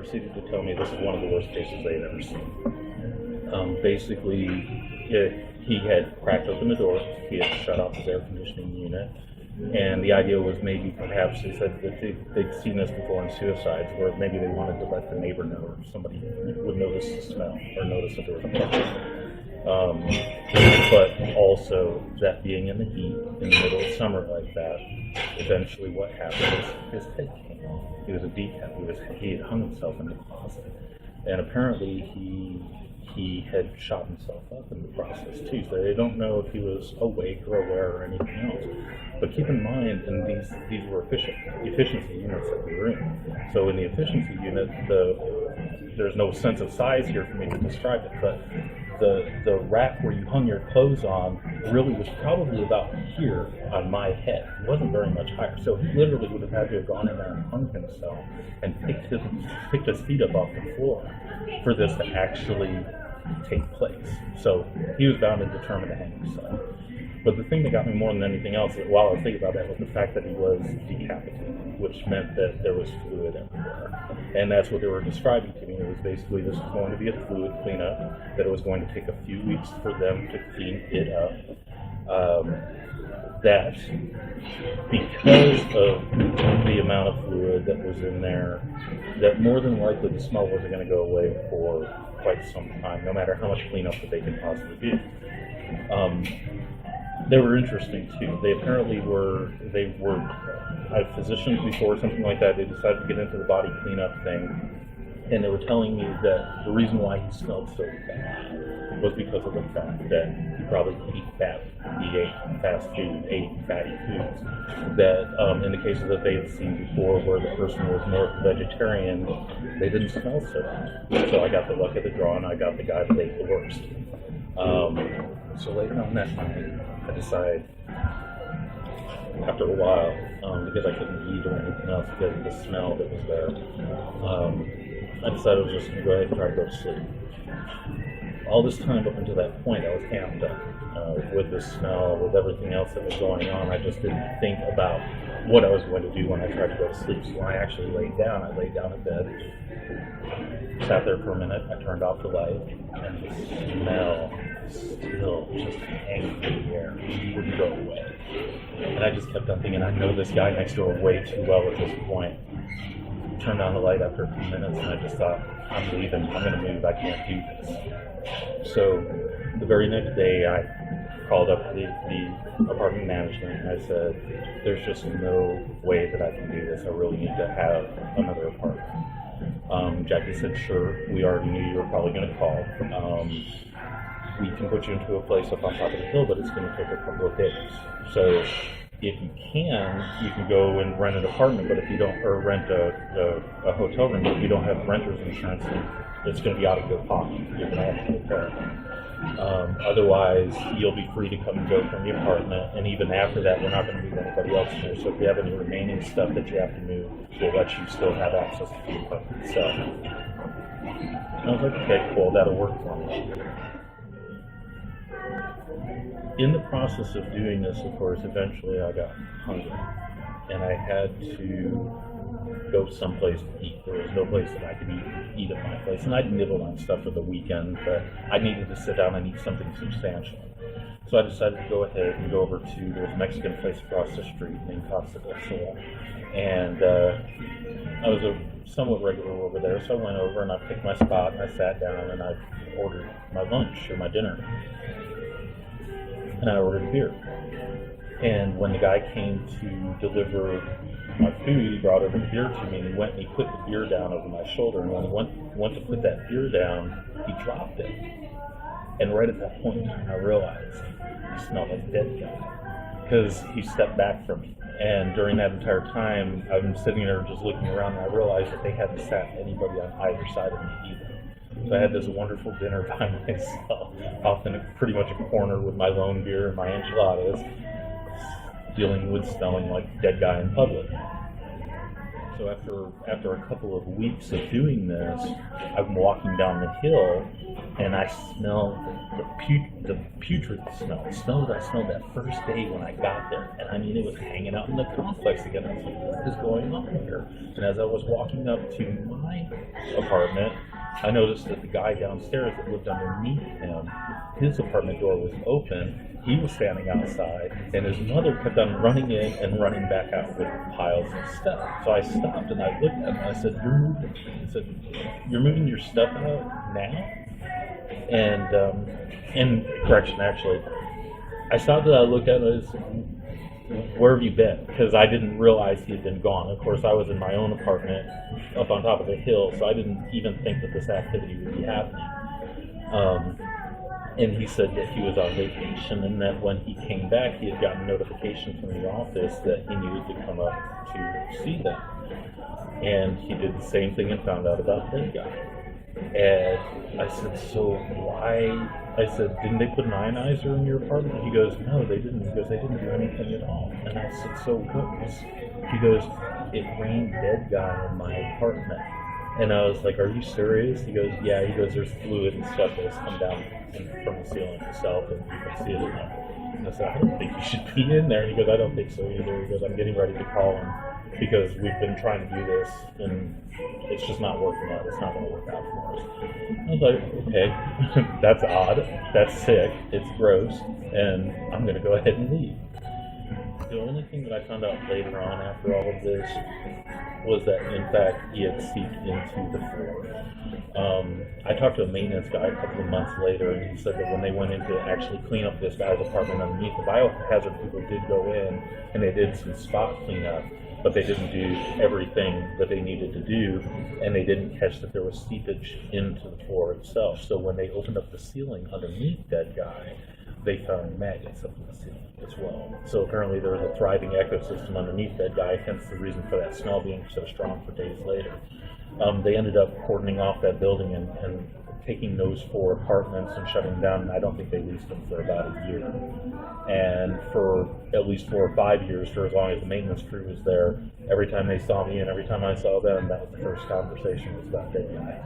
proceeded to tell me this is one of the worst cases they'd ever seen. Basically, he had cracked open the door, he had shut off his air conditioning unit, and the idea was maybe perhaps they said that they'd seen this before in suicides, where maybe they wanted to let the neighbor know, or somebody would notice the smell or notice that there was a problem. But also that being in the heat in the middle of summer like that, eventually what happened is his head came off. He was a decap. He had hung himself in the closet, and apparently he had shot himself up in the process too. So they don't know if he was awake or aware or anything else. But keep in mind, and these were efficiency units that we were in. So in the efficiency unit, there's no sense of size here for me to describe it, but the rack where you hung your clothes on really was probably about here on my head. It wasn't very much higher. So he literally would have had to have gone in there and hung himself and picked his feet up off the floor for this to actually take place. So he was bound and determined to hang himself. But the thing that got me more than anything else, while I was thinking about that, was the fact that he was decapitated, which meant that there was fluid everywhere. And that's what they were describing to me. It was basically this was going to be a fluid cleanup, that it was going to take a few weeks for them to clean it up. That because of the amount of fluid that was in there, that more than likely the smell wasn't going to go away for quite some time, no matter how much cleanup that they could possibly do. They were interesting too. They apparently were physicians before, something like that. They decided to get into the body cleanup thing, and they were telling me that the reason why he smelled so bad was because of the fact that he probably ate fast food, ate fatty foods. That in the cases that they had seen before, where the person was more vegetarian, they didn't smell so bad. So I got the luck of the draw, and I got the guy that ate the worst. So later on that night, I decided, after a while, because I couldn't eat or anything else because of the smell that was there, I decided I was just going to go ahead and try to go to sleep. All this time up until that point, I was amped up with the smell, with everything else that was going on. I just didn't think about what I was going to do when I tried to go to sleep. So when I actually laid down, in bed, sat there for a minute, I turned off the light, and the smell still just hanging in the air. It wouldn't go away. And I just kept on thinking, I know this guy next door way too well at this point. Turned on the light after a few minutes, and I just thought, I'm leaving, I'm going to move, I can't do this. So the very next day, I called up the apartment management, and I said, there's just no way that I can do this. I really need to have another apartment. Jackie said, sure, we already knew you were probably going to call. We can put you into a place up on top of the hill, but it's going to take a couple of days. So if you can go and rent an apartment, but if you don't, or rent a hotel room, but if you don't have renter's insurance, then it's going to be out of your pocket. You're going to have to pay for it. Otherwise, you'll be free to come and go from the apartment, and even after that, we're not going to move anybody else in there. So if you have any remaining stuff that you have to move, we'll let you still have access to the apartment itself. And I was like, okay, cool, that'll work for me. In the process of doing this, of course, eventually I got hungry, and I had to go someplace to eat. There was no place that I could eat at my place, and I'd nibble on stuff for the weekend, but I needed to sit down and eat something substantial. So I decided to go ahead and go over to this Mexican place across the street named Casa del Sol, and I was a somewhat regular over there, so I went over and I picked my spot and I sat down and I ordered my lunch or my dinner. And I ordered a beer. And when the guy came to deliver my food, he brought over the beer to me, and he went and he put the beer down over my shoulder, and when he went to put that beer down, he dropped it. And right at that point, I realized he smelled like a dead guy, because he stepped back from me. And during that entire time, I'm sitting there just looking around, and I realized that they hadn't sat anybody on either side of me either. So I had this wonderful dinner by myself, off in pretty much a corner with my lone beer and my enchiladas, dealing with smelling like a dead guy in public. So after a couple of weeks of doing this, I'm walking down the hill, and I smell the putrid smell. The smell that I smelled that first day when I got there. And I mean, it was hanging out in the complex again. I was like, what is going on here? And as I was walking up to my apartment, I noticed that the guy downstairs that lived underneath him, his apartment door was open. He was standing outside, and his mother kept on running in and running back out with piles of stuff. So I stopped and I looked at him and I said, "You're moving your stuff out now?" And correction, actually, I stopped and I looked at him and I said, "Where have you been?" Because I didn't realize he had been gone. Of course, I was in my own apartment up on top of the hill, so I didn't even think that this activity would be happening. And he said that he was on vacation, and that when he came back, he had gotten a notification from the office that he needed to come up to see them. And he did the same thing and found out about that guy. And I said, "So why?" I said, "Didn't they put an ionizer in your apartment?" He goes, "No, they didn't." He goes, "They didn't do anything at all." And I said, "So what was?" He goes, "It rained dead guy in my apartment." And I was like, "Are you serious?" He goes, "Yeah." He goes, "There's fluid and stuff that has come down from the ceiling itself, and you can see it in there." And I said, "I don't think you should be in there." And he goes, "I don't think so either." He goes, "I'm getting ready to call him because we've been trying to do this, and it's just not working out. It's not going to work out for us." I was like, "Okay, that's odd. That's sick. It's gross, and I'm going to go ahead and leave." The only thing that I found out later on after all of this was that, in fact, he had seeped into the floor. I talked to a maintenance guy a couple of months later, and he said that when they went in to actually clean up this guy's apartment underneath, the biohazard people did go in, and they did some spot cleanup, but they didn't do everything that they needed to do, and they didn't catch that there was seepage into the floor itself. So when they opened up the ceiling underneath that guy, they found maggots up in the ceiling as well. So apparently there was a thriving ecosystem underneath that guy, hence the reason for that smell being so strong for days later. They ended up cordoning off that building and taking those 4 apartments and shutting them down, and I don't think they leased them for about a year. And for at least 4 or 5 years, for as long as the maintenance crew was there, every time they saw me and every time I saw them, that was the first conversation was about dead guys.